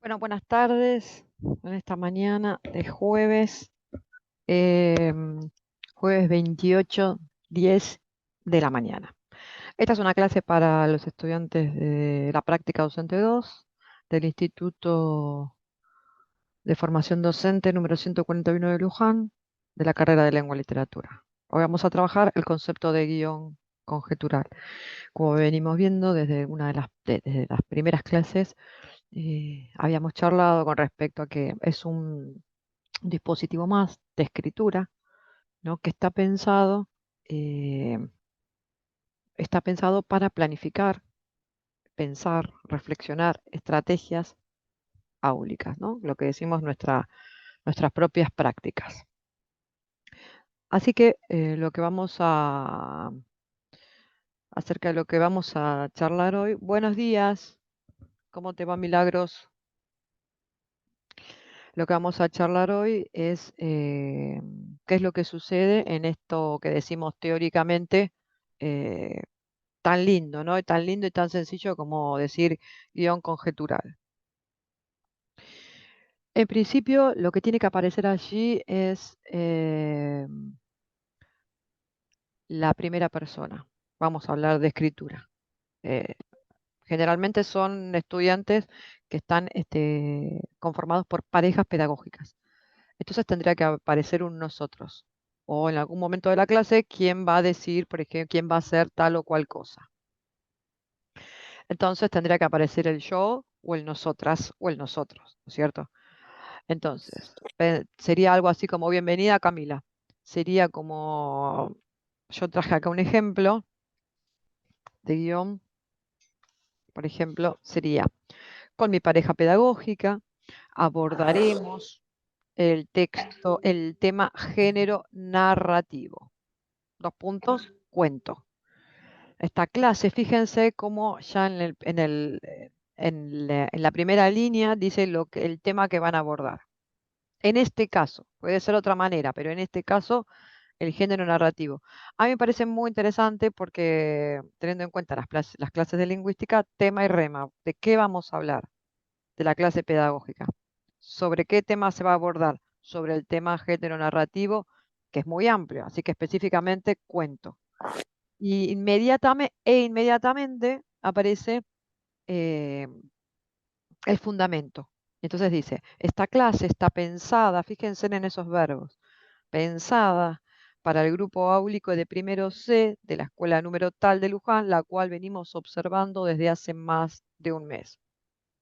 Bueno, buenas tardes en esta mañana de jueves, em, jueves 28:10 de la mañana. Esta es una clase para los estudiantes de la práctica docente 2 del Instituto de Formación Docente número 141 de Luján, de la carrera de Lengua y Literatura. Hoy vamos a trabajar el concepto de guión conjetural. Como venimos viendo desde una desde las primeras clases, habíamos charlado con respecto a que es un dispositivo más de escritura, ¿no? Que eh, está pensado para planificar, pensar, reflexionar estrategias áulicas, ¿no? Lo que decimos nuestras propias prácticas. Así que acerca de lo que vamos a charlar hoy. Buenos días, ¿cómo te va, Milagros? Lo que vamos a charlar hoy es qué es lo que sucede en esto que decimos teóricamente eh, tan lindo, ¿no? Tan lindo y tan sencillo como decir guión conjetural. En principio, lo que tiene que aparecer allí es la primera persona. Vamos a hablar de escritura. Eh, Generalmente son estudiantes que están conformados por parejas pedagógicas. Entonces tendría que aparecer un nosotros. O en algún momento de la clase, quién va a decir, por ejemplo, quién va a hacer tal o cual cosa. Entonces tendría que aparecer el yo o el nosotras o el nosotros, ¿no es cierto? Entonces, sería algo así como bienvenida Camila. Sería como, yo traje acá un ejemplo de guión, por ejemplo, sería con mi pareja pedagógica, abordaremos el tema género narrativo. Dos puntos, cuento. Esta clase, fíjense cómo ya en la primera línea dice el tema que van a abordar. En este caso, puede ser otra manera, pero en este caso, el género narrativo. A mí me parece muy interesante porque, teniendo en cuenta las clases de lingüística, tema y rema, ¿de qué vamos a hablar? De la clase pedagógica. ¿Sobre qué tema se va a abordar? Sobre el tema género narrativo, que es muy amplio, así que específicamente cuento. Y inmediatamente aparece eh, el fundamento. Entonces dice, esta clase está pensada, fíjense en esos verbos, pensada para el grupo áulico de primero C de la escuela número tal de Luján, la cual venimos observando desde hace más de un mes.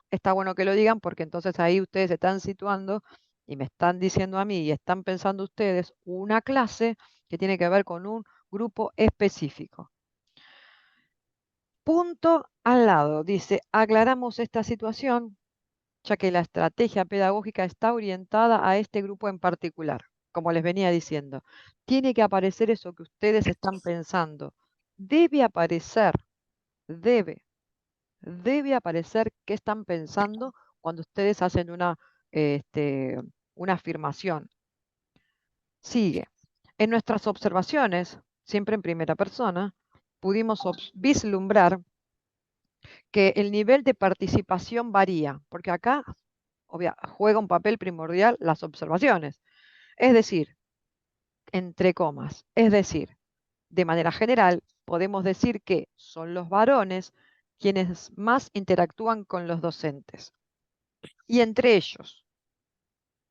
Está bueno que lo digan porque entonces ahí ustedes se están situando y me están diciendo a mí y están pensando ustedes una clase que tiene que ver con un grupo específico. Punto al lado, dice, aclaramos esta situación, ya que la estrategia pedagógica está orientada a este grupo en particular. Como les venía diciendo, tiene que aparecer eso que ustedes están pensando. Debe aparecer, debe, debe aparecer qué están pensando cuando ustedes hacen una afirmación. Sigue. En nuestras observaciones, siempre en primera persona, pudimos vislumbrar que el nivel de participación varía, porque acá juega un papel primordial las observaciones. Es decir, entre comas, es decir, de manera general, podemos decir que son los varones quienes más interactúan con los docentes. Y entre ellos.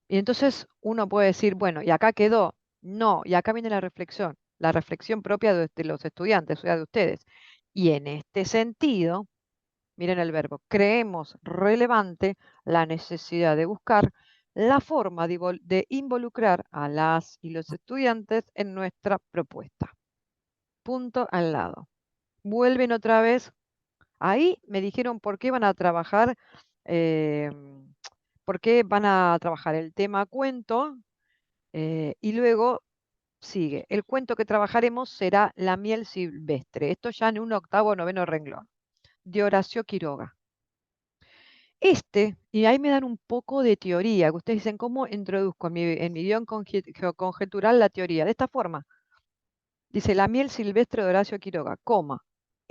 Y entonces uno puede decir, bueno, y acá quedó. No, y acá viene la reflexión propia de los estudiantes, o sea, de ustedes. Y en este sentido, miren el verbo, creemos relevante la necesidad de buscar la forma de involucrar a las y los estudiantes en nuestra propuesta. Punto al lado. Vuelven otra vez. Ahí me dijeron por qué van a trabajar, eh, por qué van a trabajar el tema cuento, y luego sigue. El cuento que trabajaremos será La miel silvestre. Esto ya en un octavo o noveno renglón, de Horacio Quiroga. Y ahí me dan un poco de teoría, que ustedes dicen, ¿cómo introduzco en mi guión conjetural la teoría? De esta forma, dice La miel silvestre de Horacio Quiroga, coma.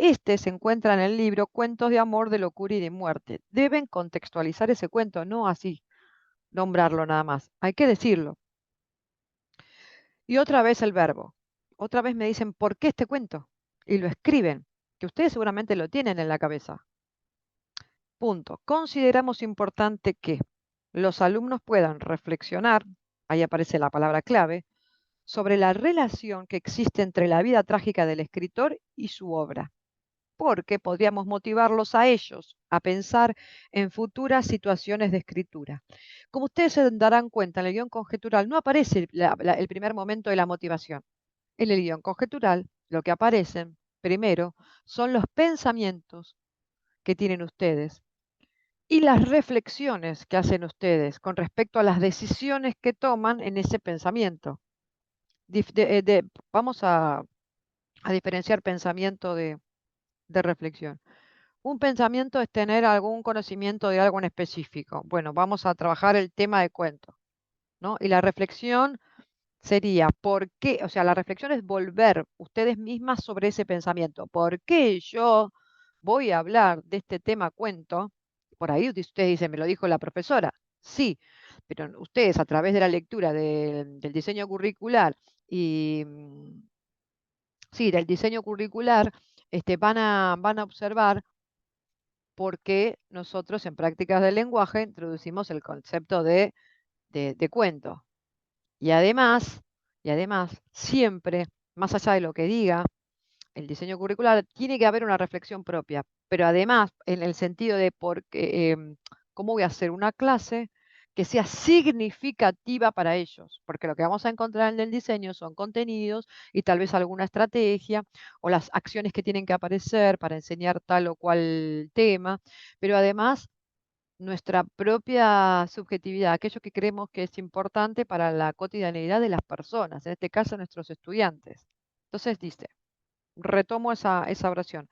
Este se encuentra en el libro Cuentos de amor, de locura y de muerte. Deben contextualizar ese cuento, no así, nombrarlo nada más. Hay que decirlo. Y otra vez el verbo. Otra vez me dicen, ¿por qué este cuento? Y lo escriben, que ustedes seguramente lo tienen en la cabeza. Punto. Consideramos importante que los alumnos puedan reflexionar, ahí aparece la palabra clave, sobre la relación que existe entre la vida trágica del escritor y su obra, porque podríamos motivarlos a ellos a pensar en futuras situaciones de escritura. Como ustedes se darán cuenta, en el guión conjetural no aparece el primer momento de la motivación. En el guión conjetural, lo que aparecen primero son los pensamientos que tienen ustedes y las reflexiones que hacen ustedes con respecto a las decisiones que toman en ese pensamiento. Vamos a diferenciar pensamiento de reflexión. Un pensamiento es tener algún conocimiento de algo en específico. Bueno, vamos a trabajar el tema de cuento, ¿no? Y la reflexión sería, ¿por qué? O sea, la reflexión es volver ustedes mismas sobre ese pensamiento. ¿Por qué yo voy a hablar de este tema cuento? Por ahí ustedes dicen, me lo dijo la profesora. Sí, pero ustedes a través de la lectura del diseño curricular y sí, del diseño curricular, van a observar por qué nosotros en prácticas del lenguaje introducimos el concepto de cuento. Y además, y además, siempre, más allá de lo que diga el diseño curricular, tiene que haber una reflexión propia, pero además en el sentido de cómo voy a hacer una clase que sea significativa para ellos, porque lo que vamos a encontrar en el diseño son contenidos y tal vez alguna estrategia o las acciones que tienen que aparecer para enseñar tal o cual tema, pero además nuestra propia subjetividad, aquello que creemos que es importante para la cotidianeidad de las personas, en este caso nuestros estudiantes. Entonces dice, retomo esa oración.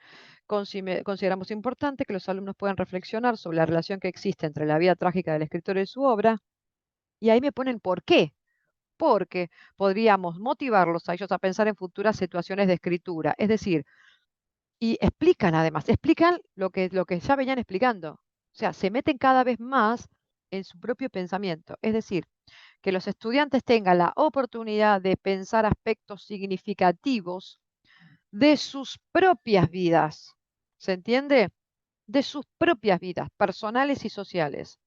Consideramos importante que los alumnos puedan reflexionar sobre la relación que existe entre la vida trágica del escritor y su obra, y ahí me ponen por qué. Porque podríamos motivarlos a ellos a pensar en futuras situaciones de escritura. Es decir, y explican además, explican lo que ya venían explicando. O sea, se meten cada vez más en su propio pensamiento. Es decir, que los estudiantes tengan la oportunidad de pensar aspectos significativos de sus propias vidas. ¿Se entiende? De sus propias vidas, personales y sociales.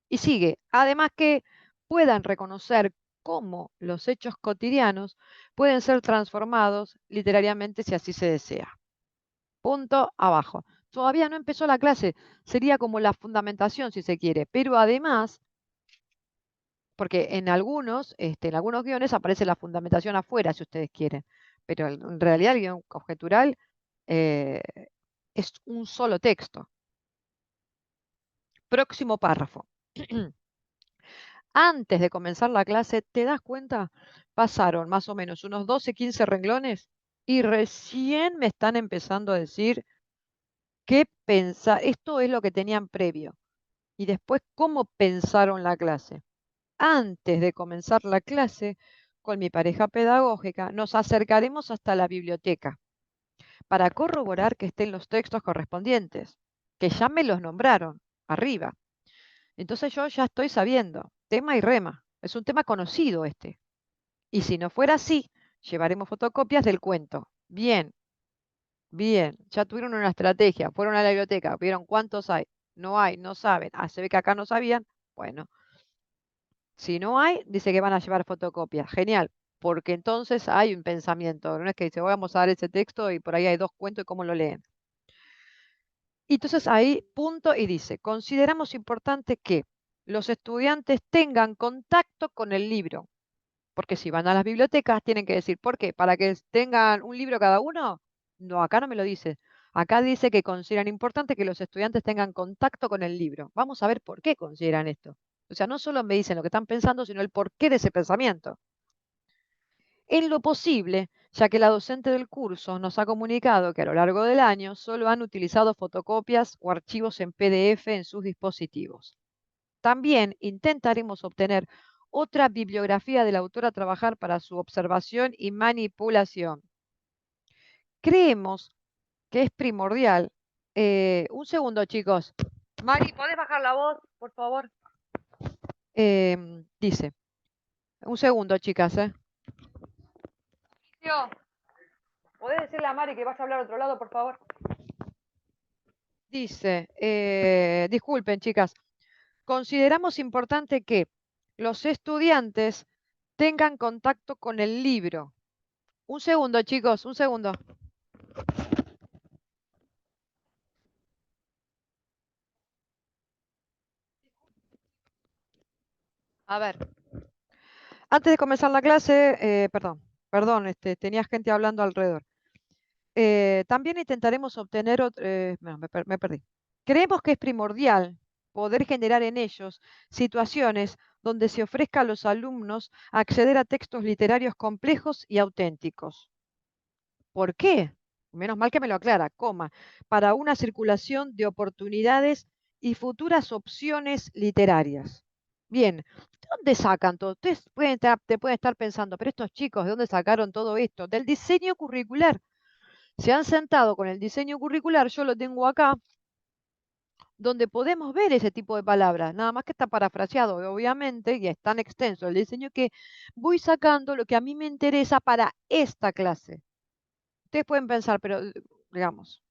Y sigue, además que puedan reconocer cómo los hechos cotidianos pueden ser transformados literariamente si así se desea. Punto abajo. Todavía no empezó la clase, sería como la fundamentación si se quiere, pero además, porque en algunos guiones aparece la fundamentación afuera si ustedes quieren, pero en realidad el guión conjetural eh, es un solo texto. Próximo párrafo. Antes de comenzar la clase, ¿te das cuenta? Pasaron más o menos unos 12, 15 renglones y recién me están empezando a decir qué pensar. Esto es lo que tenían previo. Y después, ¿cómo pensaron la clase? Antes de comenzar la clase, con mi pareja pedagógica, nos acercaremos hasta la biblioteca para corroborar que estén los textos correspondientes, que ya me los nombraron arriba. Entonces yo ya estoy sabiendo, tema y rema. Es un tema conocido este. Y si no fuera así, llevaremos fotocopias del cuento. Bien, bien, ya tuvieron una estrategia, fueron a la biblioteca, vieron cuántos hay. No hay, no saben. Ah, se ve que acá no sabían. Bueno, si no hay, dice que van a llevar fotocopias. Genial, porque entonces hay un pensamiento. No es que dice, vamos a dar ese texto y por ahí hay dos cuentos y cómo lo leen. Y entonces ahí punto y dice, consideramos importante que los estudiantes tengan contacto con el libro, porque si van a las bibliotecas tienen que decir, ¿por qué? ¿Para que tengan un libro cada uno? No, acá no me lo dice. Acá dice que consideran importante que los estudiantes tengan contacto con el libro. Vamos a ver por qué consideran esto. O sea, no solo me dicen lo que están pensando, sino el porqué de ese pensamiento. En lo posible, ya que la docente del curso nos ha comunicado que a lo largo del año solo han utilizado fotocopias o archivos en PDF en sus dispositivos. También intentaremos obtener otra bibliografía del autor a trabajar para su observación y manipulación. Creemos que es primordial. Un segundo, chicos. Mari, ¿podés bajar la voz, por favor? Dice, un segundo, chicas, ¿eh? Tío, ¿podés decirle a Mari que vaya a hablar a otro lado, por favor? Dice, disculpen, chicas, consideramos importante que los estudiantes tengan contacto con el libro. Un segundo, chicos, un segundo. A ver, antes de comenzar la clase, perdón, tenía gente hablando alrededor. También intentaremos obtener, no, me perdí. Creemos que es primordial poder generar en ellos situaciones donde se ofrezca a los alumnos acceder a textos literarios complejos y auténticos. ¿Por qué? Menos mal que me lo aclara, coma, para una circulación de oportunidades y futuras opciones literarias. Bien, ¿de dónde sacan todo? Ustedes te pueden estar pensando, pero estos chicos, ¿de dónde sacaron todo esto? Del diseño curricular. Se han sentado con el diseño curricular, yo lo tengo acá, donde podemos ver ese tipo de palabras, nada más que está parafraseado, obviamente, y es tan extenso el diseño que voy sacando lo que a mí me interesa para esta clase. Ustedes pueden pensar, pero digamos,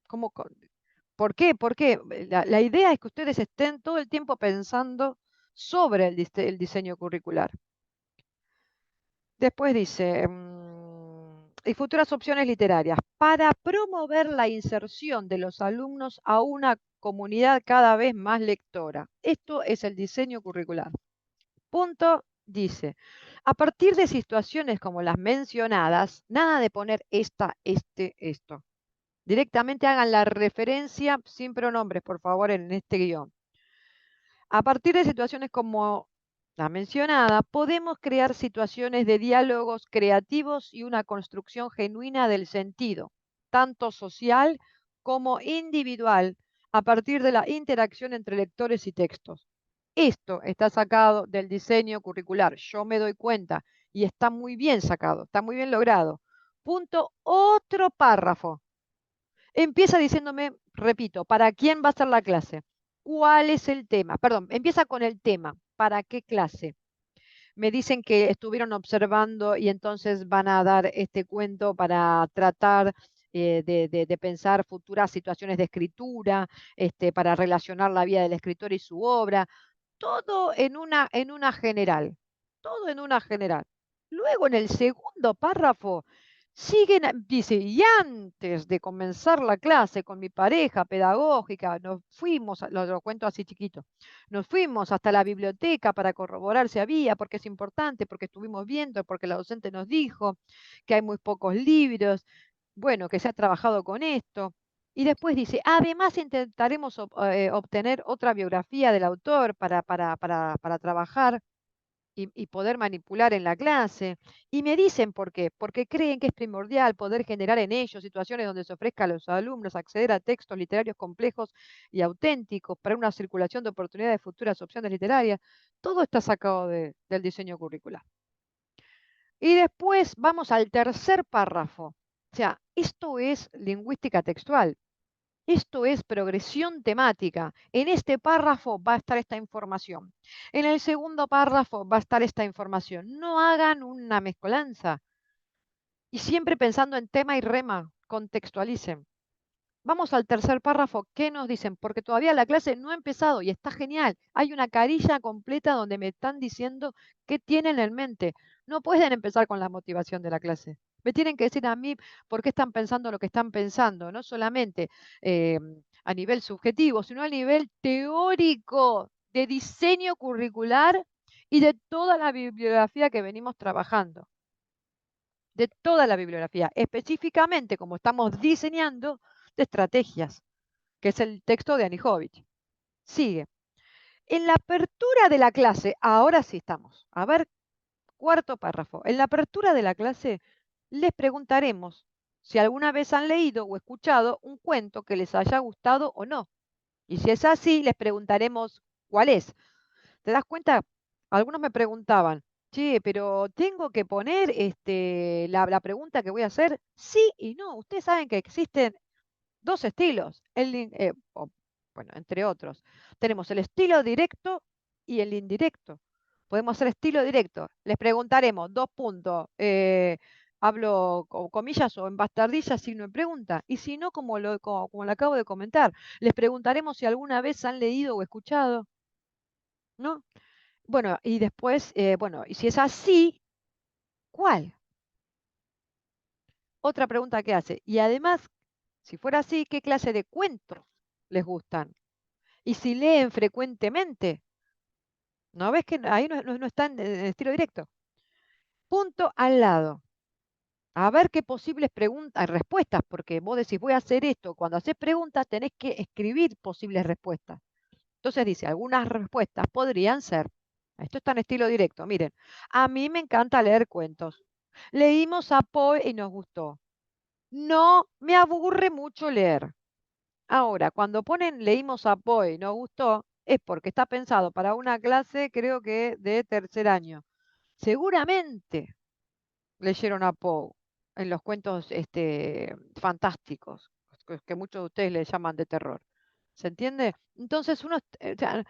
¿por qué? ¿Por qué? La idea es que ustedes estén todo el tiempo pensando sobre el diseño curricular. Después dice, y futuras opciones literarias, para promover la inserción de los alumnos a una comunidad cada vez más lectora. Esto es el diseño curricular. Punto, dice, a partir de situaciones como las mencionadas, nada de poner esta, esto. Directamente hagan la referencia sin pronombres, por favor, en este guión. A partir de situaciones como la mencionada, podemos crear situaciones de diálogos creativos y una construcción genuina del sentido, tanto social como individual, a partir de la interacción entre lectores y textos. Esto está sacado del diseño curricular, yo me doy cuenta, y está muy bien sacado, está muy bien logrado. Punto, otro párrafo. Empieza diciéndome, repito, ¿para quién va a ser la clase? ¿Cuál es el tema? Perdón, empieza con el tema. ¿Para qué clase? Me dicen que estuvieron observando y entonces van a dar este cuento para tratar de pensar futuras situaciones de escritura, para relacionar la vida del escritor y su obra, todo en una general, todo en una general. Luego en el segundo párrafo dice, y antes de comenzar la clase con mi pareja pedagógica, nos fuimos, lo cuento así chiquito, nos fuimos hasta la biblioteca para corroborar si había, porque es importante, porque estuvimos viendo, porque la docente nos dijo que hay muy pocos libros, bueno, que se ha trabajado con esto. Y después dice, además intentaremos obtener otra biografía del autor para trabajar y poder manipular en la clase. Y me dicen por qué, porque creen que es primordial poder generar en ellos situaciones donde se ofrezca a los alumnos acceder a textos literarios complejos y auténticos para una circulación de oportunidades de futuras opciones literarias. Todo está sacado del diseño curricular. Y después vamos al tercer párrafo. O sea, esto es lingüística textual. Esto es progresión temática. En este párrafo va a estar esta información. En el segundo párrafo va a estar esta información. No hagan una mezcolanza. Y siempre pensando en tema y rema, contextualicen. Vamos al tercer párrafo. ¿Qué nos dicen? Porque todavía la clase no ha empezado y está genial. Hay una carilla completa donde me están diciendo qué tienen en mente. No pueden empezar con la motivación de la clase. Me tienen que decir a mí por qué están pensando lo que están pensando, no solamente eh, a nivel subjetivo, sino a nivel teórico, de diseño curricular y de toda la bibliografía que venimos trabajando. De toda la bibliografía, específicamente como estamos diseñando de estrategias, que es el texto de Anijovic. Sigue. En la apertura de la clase, ahora sí estamos. A ver, cuarto párrafo. En la apertura de la clase les preguntaremos si alguna vez han leído o escuchado un cuento que les haya gustado o no. Y si es así, les preguntaremos cuál es. ¿Te das cuenta? Algunos me preguntaban, che, pero tengo que poner la pregunta que voy a hacer. Sí y no. Ustedes saben que existen dos estilos, bueno, entre otros. Tenemos el estilo directo y el indirecto. Podemos hacer estilo directo. Les preguntaremos, dos puntos, hablo con comillas o en bastardillas, signo de pregunta. Y si no, como lo acabo de comentar, les preguntaremos si alguna vez han leído o escuchado, ¿no? Bueno, y después, bueno, y si es así, ¿cuál? Otra pregunta que hace. Y además, si fuera así, ¿qué clase de cuentos les gustan? Y si leen frecuentemente, ¿no ves que ahí no está en estilo directo? Punto al lado. A ver qué posibles preguntas, respuestas, porque vos decís, voy a hacer esto. Cuando haces preguntas, tenés que escribir posibles respuestas. Entonces dice, algunas respuestas podrían ser, esto está en estilo directo, miren, a mí me encanta leer cuentos. Leímos a Poe y nos gustó. No, me aburre mucho leer. Ahora, cuando ponen leímos a Poe y nos gustó, es porque está pensado para una clase, creo que de tercer año. Seguramente leyeron a Poe en los cuentos fantásticos, que muchos de ustedes le llaman de terror. ¿Se entiende? Entonces, o sea,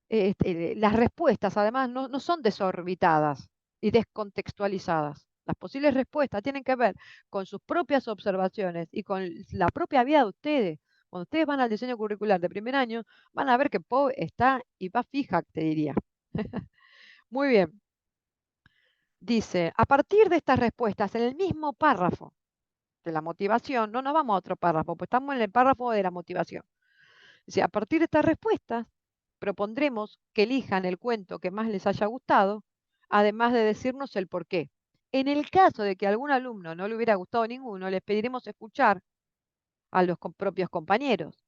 las respuestas, además, no son desorbitadas y descontextualizadas. Las posibles respuestas tienen que ver con sus propias observaciones y con la propia vida de ustedes. Cuando ustedes van al diseño curricular de primer año, van a ver que Poe está y va fija, te diría. Muy bien. Dice, a partir de estas respuestas, en el mismo párrafo de la motivación, no nos vamos a otro párrafo, pues estamos en el párrafo de la motivación. Dice, a partir de estas respuestas, propondremos que elijan el cuento que más les haya gustado, además de decirnos el por qué. En el caso de que a algún alumno no le hubiera gustado ninguno, les pediremos escuchar a los propios compañeros.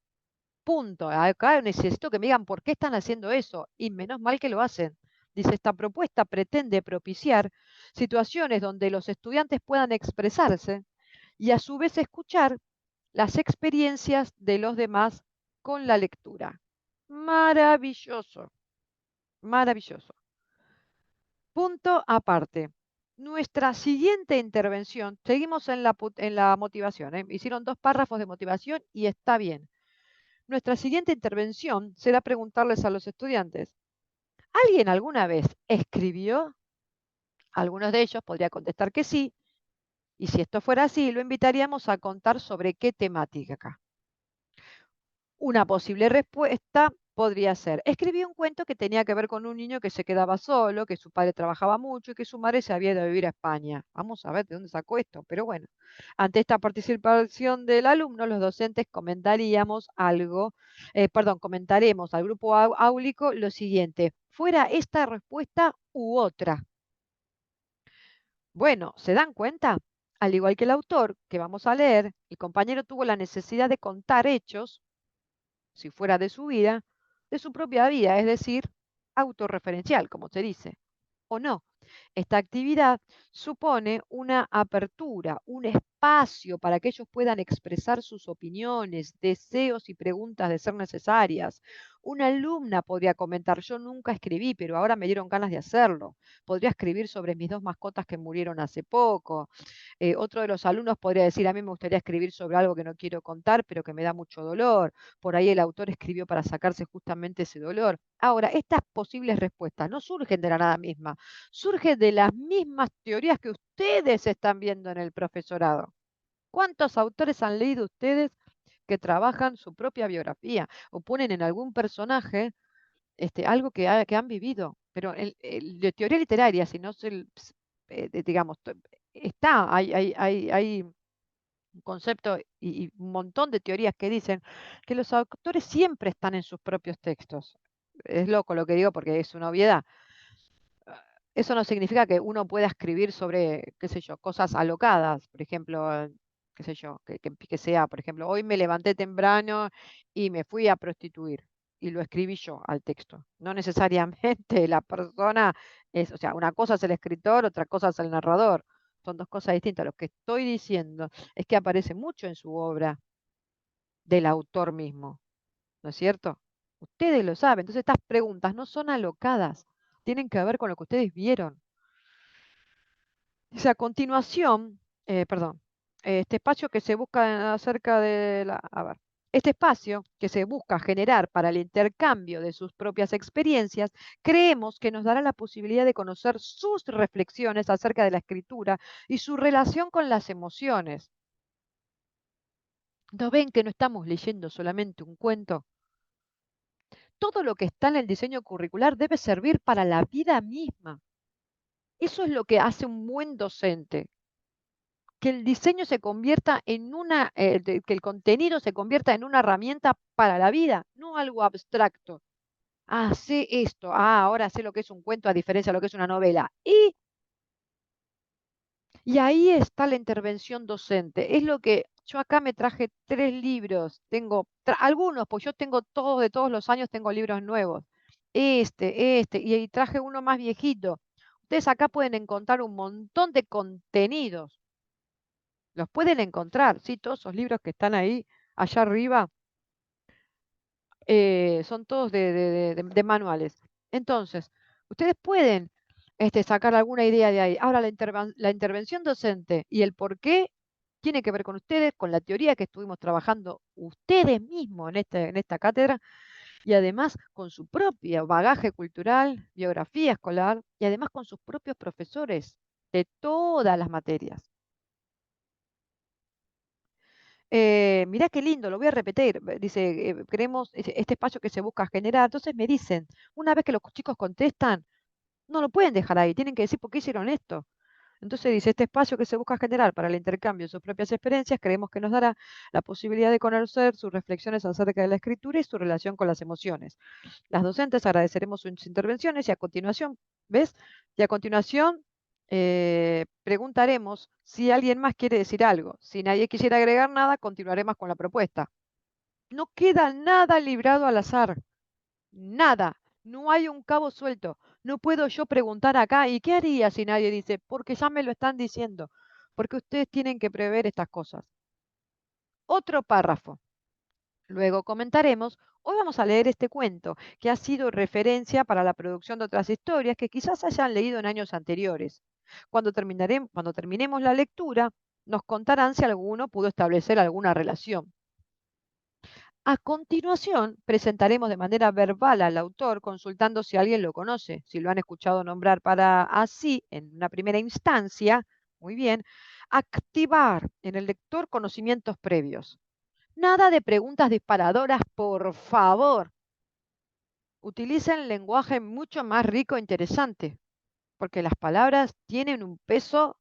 Punto. Acá necesito que me digan por qué están haciendo eso, y menos mal que lo hacen. Dice, esta propuesta pretende propiciar situaciones donde los estudiantes puedan expresarse y a su vez escuchar las experiencias de los demás con la lectura. Maravilloso, maravilloso. Punto aparte. Nuestra siguiente intervención, seguimos en la motivación, ¿eh? Hicieron dos párrafos de motivación y está bien. Nuestra siguiente intervención será preguntarles a los estudiantes, ¿alguien alguna vez escribió? Algunos de ellos podría contestar que sí, y si esto fuera así, lo invitaríamos a contar sobre qué temática. Una posible respuesta podría ser, escribí un cuento que tenía que ver con un niño que se quedaba solo, que su padre trabajaba mucho y que su madre se había ido a vivir a España. Vamos a ver de dónde sacó esto, pero bueno. Ante esta participación del alumno, los docentes comentaremos al grupo áulico lo siguiente, fuera esta respuesta u otra. Bueno, ¿se dan cuenta? Al igual que el autor que vamos a leer, el compañero tuvo la necesidad de contar hechos si fuera de su vida, de su propia vida, es decir, autorreferencial, como se dice, o no. Esta actividad supone una apertura, un espacio para que ellos puedan expresar sus opiniones, deseos y preguntas de ser necesarias. Una alumna podría comentar, yo nunca escribí, pero ahora me dieron ganas de hacerlo. Podría escribir sobre mis dos mascotas que murieron hace poco. Otro de los alumnos podría decir, a mí me gustaría escribir sobre algo que no quiero contar, pero que me da mucho dolor. Por ahí el autor escribió para sacarse justamente ese dolor. Ahora, estas posibles respuestas no surgen de la nada misma, surgen de las mismas teorías que ustedes están viendo en el profesorado. ¿Cuántos autores han leído ustedes que trabajan su propia biografía o ponen en algún personaje algo que han vivido? Pero de teoría literaria, si no se, digamos, está, hay un concepto y un montón de teorías que dicen que los autores siempre están en sus propios textos. Es loco lo que digo porque es una obviedad. Eso no significa que uno pueda escribir sobre, qué sé yo, cosas alocadas, por ejemplo, qué sé yo, que sea, por ejemplo, hoy me levanté temprano y me fui a prostituir y lo escribí yo al texto. No necesariamente la persona es, o sea, una cosa es el escritor, otra cosa es el narrador. Son dos cosas distintas. Lo que estoy diciendo es que aparece mucho en su obra del autor mismo, ¿no es cierto? Ustedes lo saben. Entonces estas preguntas no son alocadas, tienen que ver con lo que ustedes vieron. Dice a continuación, perdón. Este espacio que se busca acerca de la, a ver, este espacio que se busca generar para el intercambio de sus propias experiencias, creemos que nos dará la posibilidad de conocer sus reflexiones acerca de la escritura y su relación con las emociones. ¿No ven que no estamos leyendo solamente un cuento? Todo lo que está en el diseño curricular debe servir para la vida misma. Eso es lo que hace un buen docente, que el diseño se convierta en una, que el contenido se convierta en una herramienta para la vida, no algo abstracto. Ah, sé esto, ahora sé lo que es un cuento a diferencia de lo que es una novela. Y ahí está la intervención docente. Es lo que yo acá me traje 3 libros, tengo algunos, pues yo tengo todos, de todos los años tengo libros nuevos. Y traje uno más viejito. Ustedes acá pueden encontrar un montón de contenidos. Los pueden encontrar, sí, todos esos libros que están ahí, allá arriba, son todos de manuales. Entonces, ustedes pueden, sacar alguna idea de ahí. Ahora, la intervención docente y el por qué tiene que ver con ustedes, con la teoría que estuvimos trabajando ustedes mismos en esta cátedra, y además con su propio bagaje cultural, biografía escolar, y además con sus propios profesores de todas las materias. Mirá qué lindo, lo voy a repetir. Dice, creemos este espacio que se busca generar. Entonces me dicen, una vez que los chicos contestan, no lo pueden dejar ahí, tienen que decir por qué hicieron esto. Entonces dice, este espacio que se busca generar para el intercambio de sus propias experiencias, creemos que nos dará la posibilidad de conocer sus reflexiones acerca de la escritura y su relación con las emociones. Las docentes agradeceremos sus intervenciones y a continuación, ¿ves? Y a continuación preguntaremos si alguien más quiere decir algo. Si nadie quisiera agregar nada, continuaremos con la propuesta. No queda nada librado al azar, nada. No hay un cabo suelto. No puedo yo preguntar acá, ¿y qué haría si nadie dice? Porque ya me lo están diciendo. Porque ustedes tienen que prever estas cosas. Otro párrafo. Luego comentaremos, hoy vamos a leer este cuento, que ha sido referencia para la producción de otras historias que quizás hayan leído en años anteriores. Cuando terminemos la lectura, nos contarán si alguno pudo establecer alguna relación. A continuación, presentaremos de manera verbal al autor, consultando si alguien lo conoce, si lo han escuchado nombrar para así, en una primera instancia, muy bien, activar en el lector conocimientos previos. Nada de preguntas disparadoras, por favor. Utilicen lenguaje mucho más rico e interesante, porque las palabras tienen un peso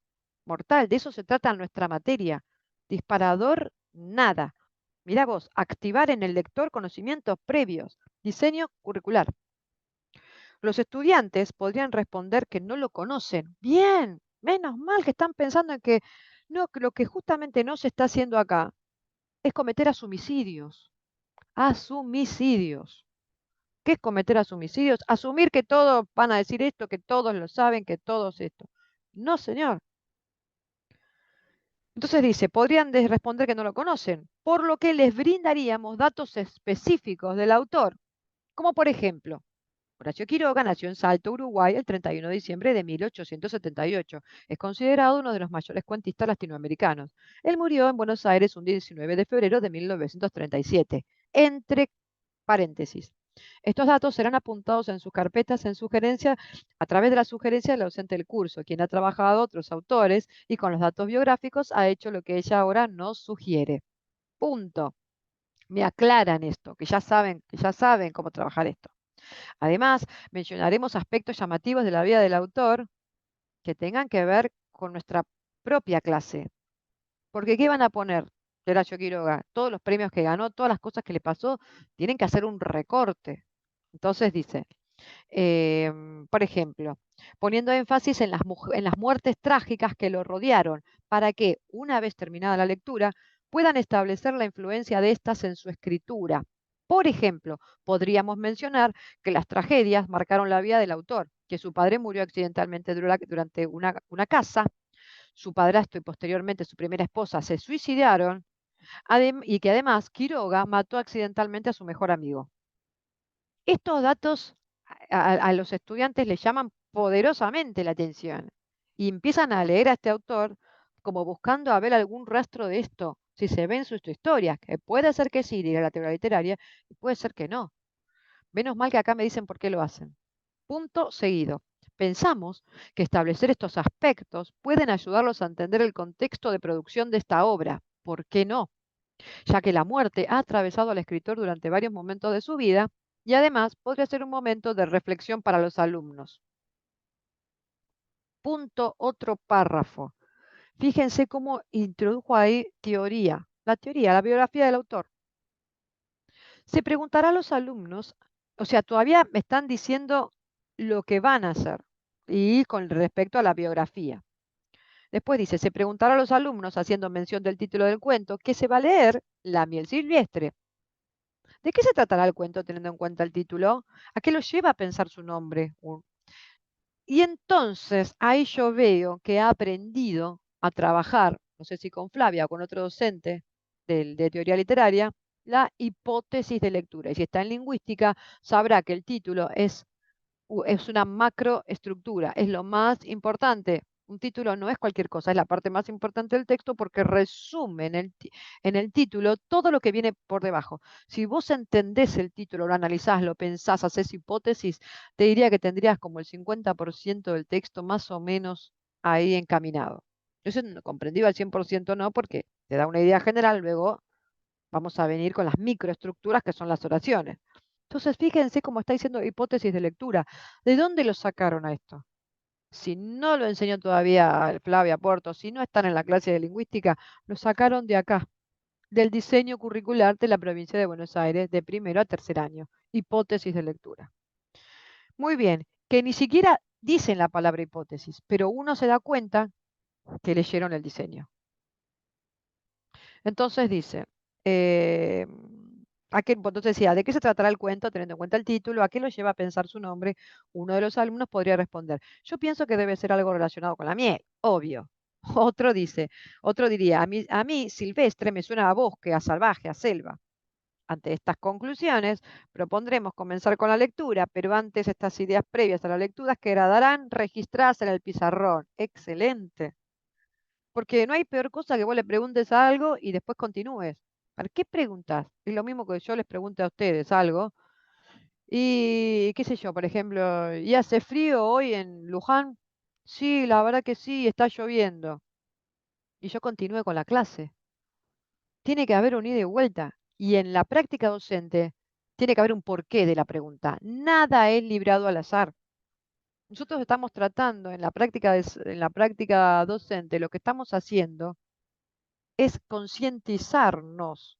mortal. De eso se trata nuestra materia. Disparador, nada. Mirá vos, activar en el lector conocimientos previos. Diseño curricular. Los estudiantes podrían responder que no lo conocen. Bien, menos mal que están pensando en que no, que lo que justamente no se está haciendo acá es cometer asumicidios. Asumicidios. ¿Qué es cometer asumicidios? Asumir que todos van a decir esto, que todos lo saben, que todos esto. No, señor. Entonces dice, podrían responder que no lo conocen, por lo que les brindaríamos datos específicos del autor, como por ejemplo, Horacio Quiroga nació en Salto, Uruguay, el 31 de diciembre de 1878. Es considerado uno de los mayores cuentistas latinoamericanos. Él murió en Buenos Aires un 19 de febrero de 1937. Entre paréntesis. Estos datos serán apuntados en sus carpetas en sugerencia a través de la sugerencia del docente del curso, quien ha trabajado a otros autores y con los datos biográficos ha hecho lo que ella ahora nos sugiere. Punto. Me aclaran esto, que ya saben cómo trabajar esto. Además, mencionaremos aspectos llamativos de la vida del autor que tengan que ver con nuestra propia clase. Porque ¿qué van a poner de Horacio Quiroga? Todos los premios que ganó, todas las cosas que le pasó, tienen que hacer un recorte. Entonces dice, por ejemplo, poniendo énfasis en en las muertes trágicas que lo rodearon, para que, una vez terminada la lectura, puedan establecer la influencia de estas en su escritura. Por ejemplo, podríamos mencionar que las tragedias marcaron la vida del autor, que su padre murió accidentalmente durante una caza, su padrastro y posteriormente su primera esposa se suicidaron, y que además Quiroga mató accidentalmente a su mejor amigo. Estos datos a los estudiantes les llaman poderosamente la atención y empiezan a leer a este autor como buscando a ver algún rastro de esto, si se ve en sus historias, que puede ser que sí, diga la teoría literaria, y puede ser que no. Menos mal que acá me dicen por qué lo hacen. Punto seguido. Pensamos que establecer estos aspectos pueden ayudarlos a entender el contexto de producción de esta obra. ¿Por qué no? Ya que la muerte ha atravesado al escritor durante varios momentos de su vida y además podría ser un momento de reflexión para los alumnos. Punto otro párrafo. Fíjense cómo introdujo ahí teoría. La teoría, la biografía del autor. Se preguntará a los alumnos, o sea, todavía me están diciendo lo que van a hacer y con respecto a la biografía. Después dice, se preguntará a los alumnos, haciendo mención del título del cuento, que se va a leer La miel silvestre. ¿De qué se tratará el cuento teniendo en cuenta el título? ¿A qué lo lleva a pensar su nombre? Y entonces ahí yo veo que ha aprendido a trabajar, no sé si con Flavia o con otro docente de teoría literaria, la hipótesis de lectura. Y si está en lingüística, sabrá que el título es una macroestructura, es lo más importante. Un título no es cualquier cosa, es la parte más importante del texto porque resume en el título todo lo que viene por debajo. Si vos entendés el título, lo analizás, lo pensás, haces hipótesis, te diría que tendrías como el 50% del texto más o menos ahí encaminado. Eso no comprendido al 100% no, porque te da una idea general, luego vamos a venir con las microestructuras que son las oraciones. Entonces, fíjense cómo está diciendo hipótesis de lectura. ¿De dónde lo sacaron a esto? Si no lo enseñó todavía Flavia Porto, si no están en la clase de lingüística, lo sacaron de acá, del diseño curricular de la provincia de Buenos Aires, de primero a tercer año. Hipótesis de lectura. Muy bien, que ni siquiera dicen la palabra hipótesis, pero uno se da cuenta que leyeron el diseño. Entonces dice, eh, entonces decía, ¿de qué se tratará el cuento teniendo en cuenta el título? ¿A qué lo lleva a pensar su nombre? Uno de los alumnos podría responder, yo pienso que debe ser algo relacionado con la miel, obvio. Otro dice, otro diría, a mí silvestre me suena a bosque, a salvaje, a selva. Ante estas conclusiones, propondremos comenzar con la lectura, pero antes estas ideas previas a la lectura quedarán registradas en el pizarrón. Excelente. Porque no hay peor cosa que vos le preguntes algo y después continúes. ¿Para qué preguntas? Es lo mismo que yo les pregunte a ustedes algo. Y qué sé yo, por ejemplo, ¿y hace frío hoy en Luján? Sí, la verdad que sí, está lloviendo. Y yo continúe con la clase. Tiene que haber un ida y vuelta. Y en la práctica docente tiene que haber un porqué de la pregunta. Nada es librado al azar. Nosotros estamos tratando en la práctica, en la práctica docente, lo que estamos haciendo es concientizarnos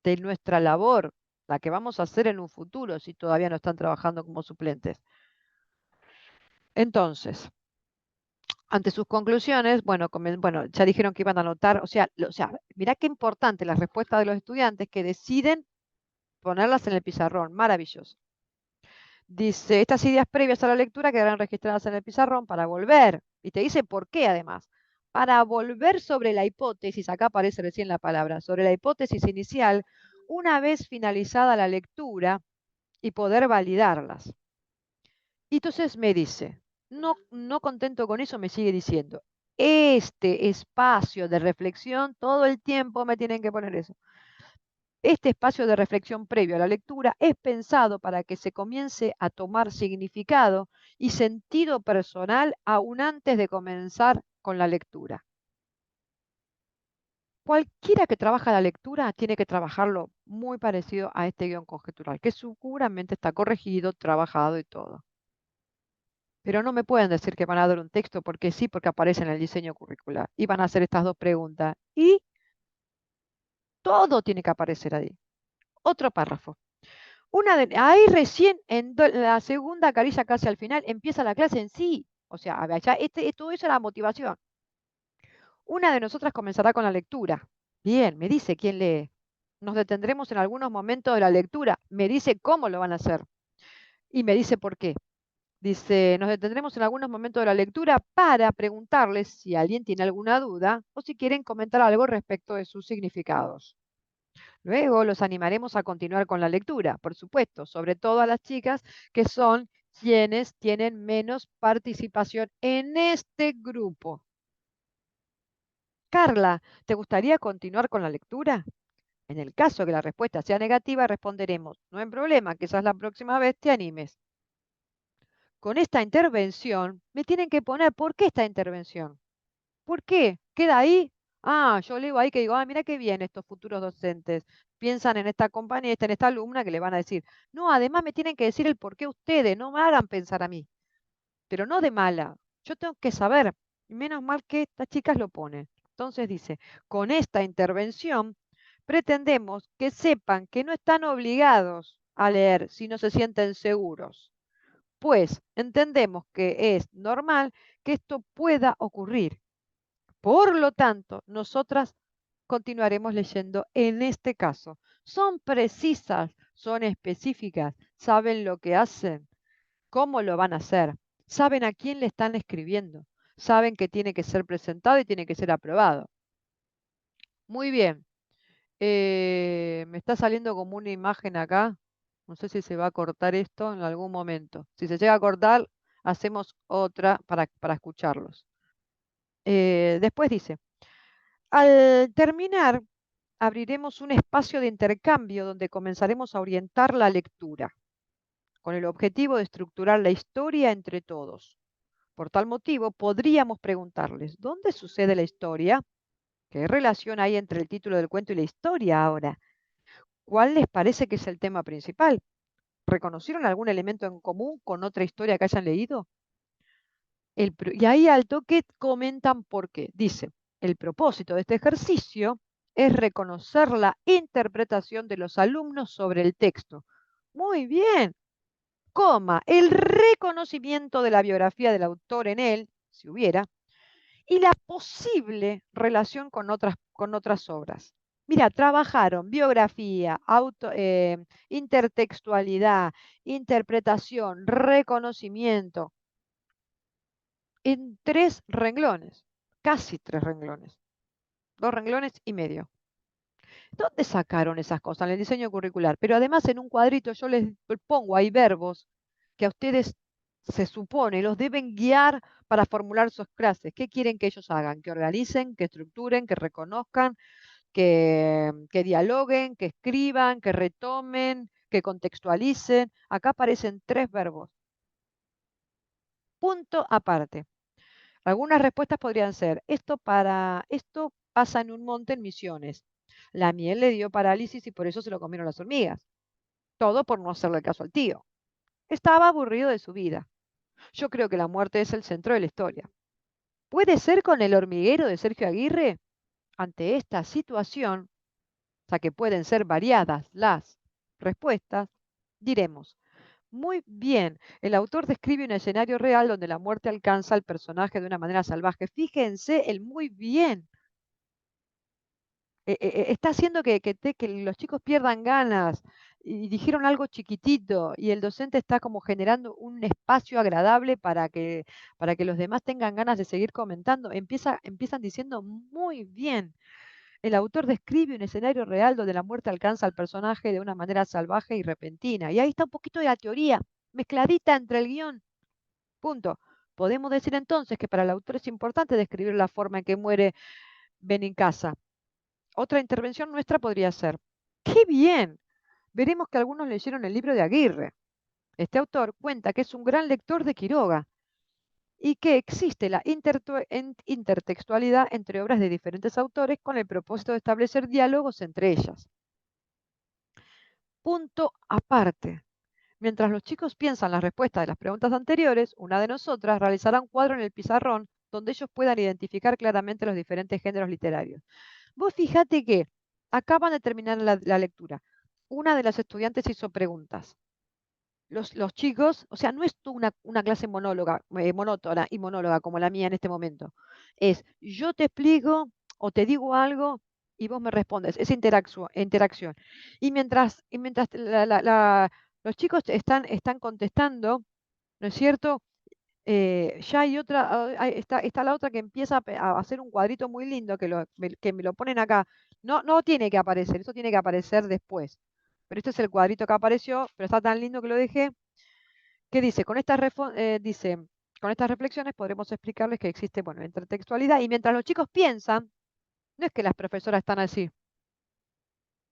de nuestra labor, la que vamos a hacer en un futuro si todavía no están trabajando como suplentes. Entonces, ante sus conclusiones, bueno, ya dijeron que iban a anotar, o sea, mirá qué importante la respuesta de los estudiantes que deciden ponerlas en el pizarrón, maravilloso. Dice, estas ideas previas a la lectura quedarán registradas en el pizarrón para volver, y te dice por qué además, para volver sobre la hipótesis, acá aparece recién la palabra, sobre la hipótesis inicial, una vez finalizada la lectura y poder validarlas. Y entonces me dice, no contento con eso, me sigue diciendo, este espacio de reflexión, todo el tiempo me tienen que poner eso. Este espacio de reflexión previo a la lectura es pensado para que se comience a tomar significado y sentido personal aún antes de comenzar con la lectura. Cualquiera que trabaja la lectura tiene que trabajarlo muy parecido a este guión conjetural, que seguramente está corregido, trabajado y todo. Pero no me pueden decir que van a dar un texto porque sí, porque aparece en el diseño curricular. Y van a hacer estas dos preguntas. Y todo tiene que aparecer ahí. Otro párrafo. Ahí recién la segunda carilla casi al final empieza la clase en sí. O sea, a ver, ya todo eso es la motivación. Una de nosotras comenzará con la lectura. Bien, me dice quién lee. Nos detendremos en algunos momentos de la lectura. Me dice cómo lo van a hacer. Y me dice por qué. Dice, nos detendremos en algunos momentos de la lectura para preguntarles si alguien tiene alguna duda o si quieren comentar algo respecto de sus significados. Luego los animaremos a continuar con la lectura, por supuesto, sobre todo a las chicas que son quienes tienen menos participación en este grupo. Carla, ¿te gustaría continuar con la lectura? En el caso que la respuesta sea negativa, responderemos, no hay problema, quizás la próxima vez te animes. Con esta intervención, me tienen que poner, ¿por qué esta intervención? ¿Por qué? ¿Queda ahí? Ah, yo leo ahí que digo, mira qué bien estos futuros docentes. Piensan en esta compañía, en esta alumna que le van a decir. No, además me tienen que decir el por qué ustedes, no me hagan pensar a mí, pero no de mala. Yo tengo que saber. Y menos mal que estas chicas lo ponen. Entonces dice, con esta intervención pretendemos que sepan que no están obligados a leer si no se sienten seguros, pues entendemos que es normal que esto pueda ocurrir. Por lo tanto, nosotras continuaremos leyendo en este caso. Son precisas, son específicas, saben lo que hacen, cómo lo van a hacer, saben a quién le están escribiendo, saben que tiene que ser presentado y tiene que ser aprobado. Muy bien. Me está saliendo como una imagen acá. No sé si se va a cortar esto en algún momento. Si se llega a cortar, hacemos otra para escucharlos. Después dice, al terminar, abriremos un espacio de intercambio donde comenzaremos a orientar la lectura, con el objetivo de estructurar la historia entre todos. Por tal motivo, podríamos preguntarles, ¿dónde sucede la historia? ¿Qué relación hay entre el título del cuento y la historia ahora? ¿Cuál les parece que es el tema principal? ¿Reconocieron algún elemento en común con otra historia que hayan leído? Y ahí al toque comentan por qué. Dice, el propósito de este ejercicio es reconocer la interpretación de los alumnos sobre el texto. Muy bien, coma, el reconocimiento de la biografía del autor en él, si hubiera, y la posible relación con otras obras. Mira, trabajaron biografía, intertextualidad, interpretación, reconocimiento, en 3 renglones, casi 3 renglones, 2 renglones y medio. ¿Dónde sacaron esas cosas? En el diseño curricular. Pero además en un cuadrito yo les pongo ahí verbos que a ustedes se supone los deben guiar para formular sus clases. ¿Qué quieren que ellos hagan? Que organicen, que estructuren, que reconozcan, que dialoguen, que escriban, que retomen, que contextualicen. Acá aparecen 3 verbos. Punto aparte. Algunas respuestas podrían ser, esto pasa en un monte en Misiones. La miel le dio parálisis y por eso se lo comieron las hormigas. Todo por no hacerle caso al tío. Estaba aburrido de su vida. Yo creo que la muerte es el centro de la historia. ¿Puede ser con el hormiguero de Sergio Aguirre? Ante esta situación, o sea que pueden ser variadas las respuestas, diremos, muy bien, el autor describe un escenario real donde la muerte alcanza al personaje de una manera salvaje. Fíjense el muy bien. Está haciendo que los chicos pierdan ganas y dijeron algo chiquitito y el docente está como generando un espacio agradable para que los demás tengan ganas de seguir comentando. Empiezan diciendo muy bien. El autor describe un escenario real donde la muerte alcanza al personaje de una manera salvaje y repentina. Y ahí está un poquito de la teoría, mezcladita entre el guión. Punto. Podemos decir entonces que para el autor es importante describir la forma en que muere Benincasa. Otra intervención nuestra podría ser, ¡qué bien! Veremos que algunos leyeron el libro de Aguirre. Este autor cuenta que es un gran lector de Quiroga y que existe la intertextualidad entre obras de diferentes autores con el propósito de establecer diálogos entre ellas. Punto aparte. Mientras los chicos piensan las respuestas de las preguntas anteriores, una de nosotras realizará un cuadro en el pizarrón donde ellos puedan identificar claramente los diferentes géneros literarios. Vos fíjate que acaban de terminar la lectura. Una de las estudiantes hizo preguntas. Los chicos, o sea, no es una clase monóloga, monótona y monóloga como la mía en este momento. Es yo te explico o te digo algo y vos me respondes. Es interacción. Y mientras los chicos están contestando, ¿no es cierto? Ya hay otra, está la otra que empieza a hacer un cuadrito muy lindo que me lo ponen acá. No tiene que aparecer, eso tiene que aparecer después. Pero este es el cuadrito que apareció, pero está tan lindo que lo dejé. ¿Qué dice? Dice, con estas reflexiones podremos explicarles que existe, bueno, intertextualidad. Y mientras los chicos piensan, No es que las profesoras están así.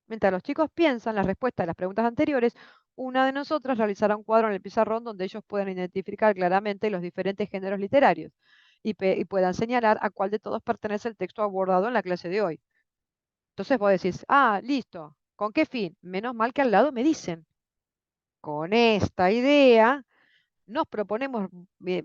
Mientras los chicos piensan las respuestas a las preguntas anteriores, una de nosotras realizará un cuadro en el pizarrón donde ellos puedan identificar claramente los diferentes géneros literarios y puedan señalar a cuál de todos pertenece el texto abordado en la clase de hoy. Entonces vos decís, ah, listo, ¿con qué fin? Menos mal que al lado me dicen. Con esta idea nos proponemos,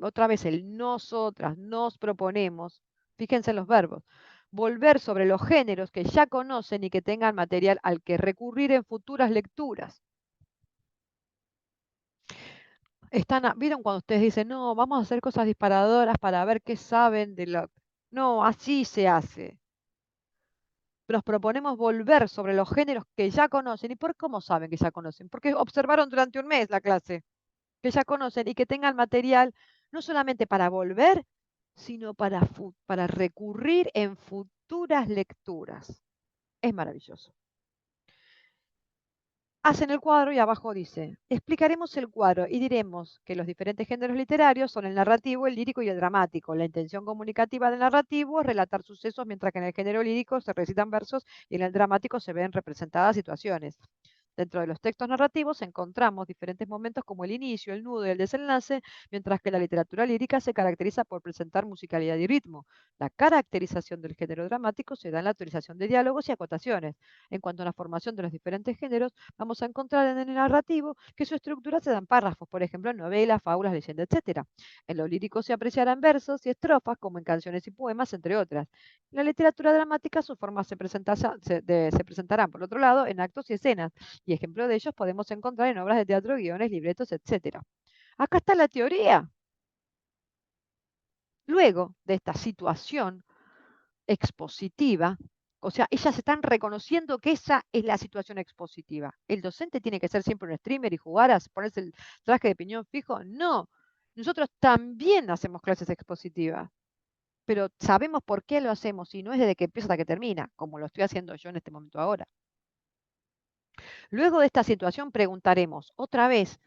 otra vez el nosotras, nos proponemos, fíjense en los verbos, volver sobre los géneros que ya conocen y que tengan material al que recurrir en futuras lecturas. ¿Vieron cuando ustedes dicen, no, vamos a hacer cosas disparadoras para ver qué saben de lo... No, así se hace. Nos proponemos volver sobre los géneros que ya conocen. ¿Y por cómo saben que ya conocen? Porque observaron durante un mes la clase, que ya conocen y que tengan material no solamente para volver, sino para recurrir en futuras lecturas. Es maravilloso. Hacen el cuadro y abajo dice, explicaremos el cuadro y diremos que los diferentes géneros literarios son el narrativo, el lírico y el dramático. La intención comunicativa del narrativo es relatar sucesos, mientras que en el género lírico se recitan versos y en el dramático se ven representadas situaciones. Dentro de los textos narrativos encontramos diferentes momentos como el inicio, el nudo y el desenlace, mientras que la literatura lírica se caracteriza por presentar musicalidad y ritmo. La caracterización del género dramático se da en la utilización de diálogos y acotaciones. En cuanto a la formación de los diferentes géneros, vamos a encontrar en el narrativo que su estructura se da en párrafos, por ejemplo, en novelas, fábulas, leyendas, etc. En lo lírico se apreciarán versos y estrofas, como en canciones y poemas, entre otras. En la literatura dramática, sus formas se presentarán, por otro lado, en actos y escenas, y ejemplo de ellos podemos encontrar en obras de teatro, guiones, libretos, etc. Acá está la teoría. Luego de esta situación expositiva, o sea, ellas están reconociendo que esa es la situación expositiva. ¿El docente tiene que ser siempre un streamer y jugar a ponerse el traje de piñón fijo? No. Nosotros también hacemos clases expositivas, pero sabemos por qué lo hacemos y no es desde que empieza hasta que termina, como lo estoy haciendo yo en este momento ahora. Luego de esta situación preguntaremos otra vez,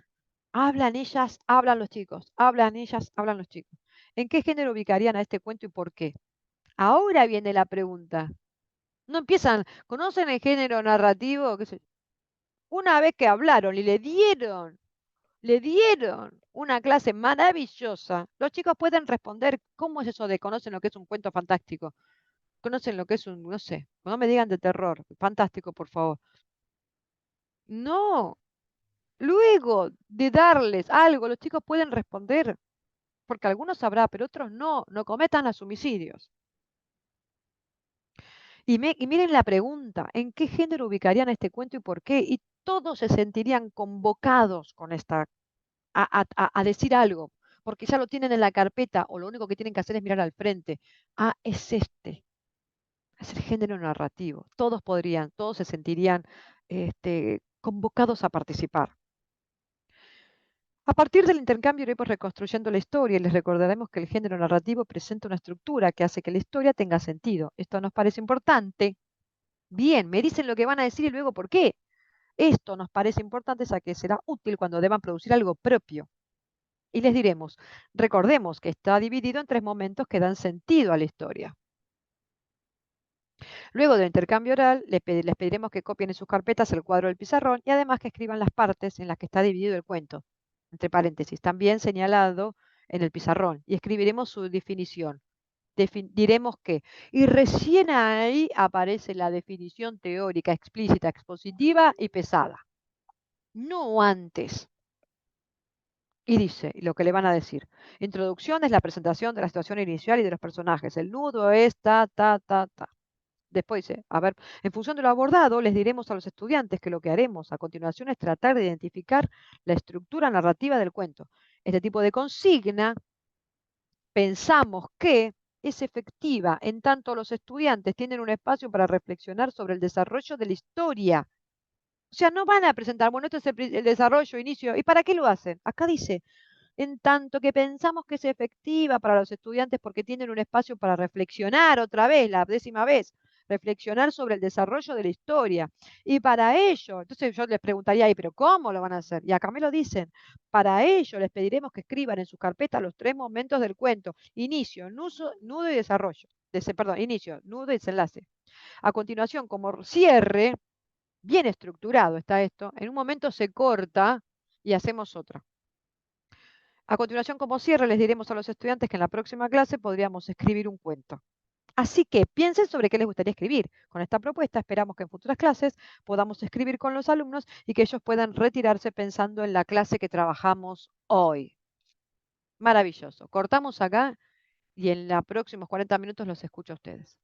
hablan ellas, hablan los chicos, hablan ellas, hablan los chicos. ¿En qué género ubicarían a este cuento y por qué? Ahora viene la pregunta. No empiezan, ¿conocen el género narrativo? ¿Qué sé yo? Una vez que hablaron y le dieron una clase maravillosa, los chicos pueden responder, ¿cómo es eso de conocen lo que es un cuento fantástico? ¿Conocen lo que es un, no sé, no me digan de terror, fantástico, por favor? No, luego de darles algo, los chicos pueden responder, porque algunos sabrá, pero otros no, no cometan los homicidios. Y miren la pregunta, ¿en qué género ubicarían este cuento y por qué? Y todos se sentirían convocados con a decir algo, porque ya lo tienen en la carpeta o lo único que tienen que hacer es mirar al frente. Ah, es este, es el género narrativo. Todos se sentirían convocados a participar. A partir del intercambio iremos reconstruyendo la historia y les recordaremos que el género narrativo presenta una estructura que hace que la historia tenga sentido. Esto nos parece importante. Bien, me dicen lo que van a decir y luego por qué. Esto nos parece importante, ya que será útil cuando deban producir algo propio. Y les diremos, recordemos que está dividido en tres momentos que dan sentido a la historia. Luego del intercambio oral, les pediremos que copien en sus carpetas el cuadro del pizarrón y además que escriban las partes en las que está dividido el cuento, entre paréntesis, también señalado en el pizarrón, y escribiremos su definición. Diremos que, y recién ahí aparece la definición teórica explícita, expositiva y pesada, no antes. Y dice, y lo que le van a decir, introducción es la presentación de la situación inicial y de los personajes, el nudo es ta, ta, ta, ta. Después dice, a ver, en función de lo abordado, les diremos a los estudiantes que lo que haremos a continuación es tratar de identificar la estructura narrativa del cuento. Este tipo de consigna pensamos que es efectiva en tanto los estudiantes tienen un espacio para reflexionar sobre el desarrollo de la historia. O sea, no van a presentar, bueno, esto es el desarrollo, inicio. ¿Y para qué lo hacen? Acá dice, en tanto que pensamos que es efectiva para los estudiantes porque tienen un espacio para reflexionar otra vez, la 10ª vez, reflexionar sobre el desarrollo de la historia. Y para ello, entonces yo les preguntaría ahí, pero ¿cómo lo van a hacer? Y acá me lo dicen. Para ello les pediremos que escriban en sus carpetas los tres momentos del cuento: inicio, nudo y desarrollo. Perdón, inicio, nudo y desenlace. A continuación, como cierre, bien estructurado está esto, en un momento se corta y hacemos otra. A continuación, como cierre, les diremos a los estudiantes que en la próxima clase podríamos escribir un cuento. Así que piensen sobre qué les gustaría escribir. Con esta propuesta esperamos que en futuras clases podamos escribir con los alumnos y que ellos puedan retirarse pensando en la clase que trabajamos hoy. Maravilloso. Cortamos acá y en los próximos 40 minutos los escucho a ustedes.